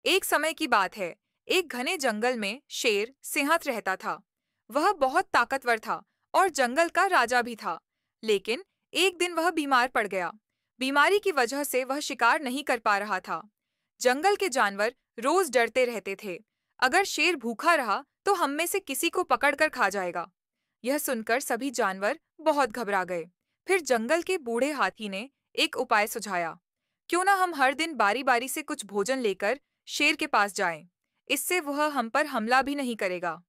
एक समय की बात है। एक घने जंगल में शेर सिंहत रहता था। वह बहुत ताकतवर था और जंगल का राजा भी था। लेकिन एक दिन वह बीमार पड़ गया। बीमारी की वजह से वह शिकार नहीं कर पा रहा था। जंगल के जानवर रोज डरते रहते थे, अगर शेर भूखा रहा तो हम में से किसी को पकड़कर खा जाएगा। यह सुनकर सभी जानवर बहुत घबरा गए। फिर जंगल के बूढ़े हाथी ने एक उपाय सुझाया। क्यों ना हम हर दिन बारी बारी से कुछ भोजन लेकर शेर के पास जाएं। इससे वह हम पर हमला भी नहीं करेगा।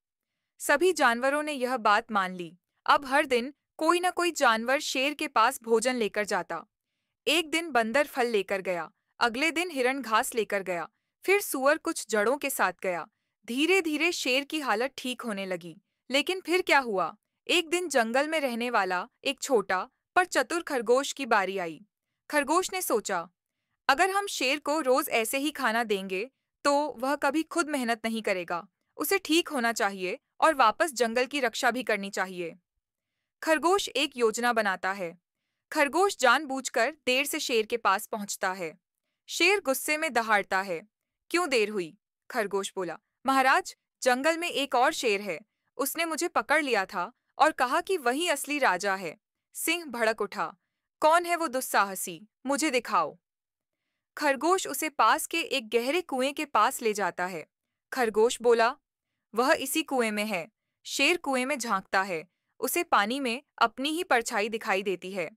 सभी जानवरों ने यह बात मान ली। अब हर दिन कोई न कोई जानवर शेर के पास भोजन लेकर जाता। एक दिन बंदर फल लेकर गया, अगले दिन हिरण घास लेकर गया, फिर सूअर कुछ जड़ों के साथ गया। धीरे धीरे शेर की हालत ठीक होने लगी। लेकिन फिर क्या हुआ? एक दिन जंगल में रहने वाला एक छोटा पर चतुर खरगोश की बारी आई। खरगोश ने सोचा, अगर हम शेर को रोज ऐसे ही खाना देंगे, तो वह कभी खुद मेहनत नहीं करेगा। उसे ठीक होना चाहिए और वापस जंगल की रक्षा भी करनी चाहिए। खरगोश एक योजना बनाता है। खरगोश जानबूझकर देर से शेर के पास पहुंचता है। शेर गुस्से में दहाड़ता है। क्यों देर हुई? खरगोश बोला। महाराज, जंगल में एक और शेर है। उसने मुझे पकड़ लिया था और कहा कि वही असली राजा है। सिंह भड़क उठा। कौन है वो दुस्साहसी? मुझे दिखाओ। खरगोश उसे पास के एक गहरे कुएं के पास ले जाता है। खरगोश बोला, वह इसी कुएं में है। शेर कुएं में झांकता है। उसे पानी में अपनी ही परछाई दिखाई देती है।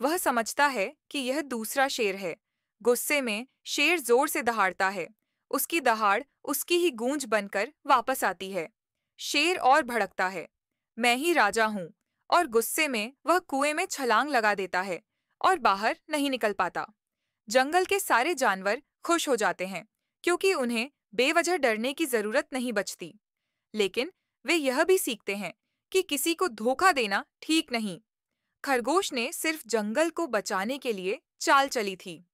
वह समझता है कि यह दूसरा शेर है। गुस्से में शेर जोर से दहाड़ता है। उसकी दहाड़ उसकी ही गूंज बनकर वापस आती है। शेर और भड़कता है, मैं ही राजा हूँ। और गुस्से में वह कुएं में छलांग लगा देता है और बाहर नहीं निकल पाता। जंगल के सारे जानवर खुश हो जाते हैं, क्योंकि उन्हें बेवजह डरने की जरूरत नहीं बचती। लेकिन वे यह भी सीखते हैं कि किसी को धोखा देना ठीक नहीं। खरगोश ने सिर्फ जंगल को बचाने के लिए चाल चली थी।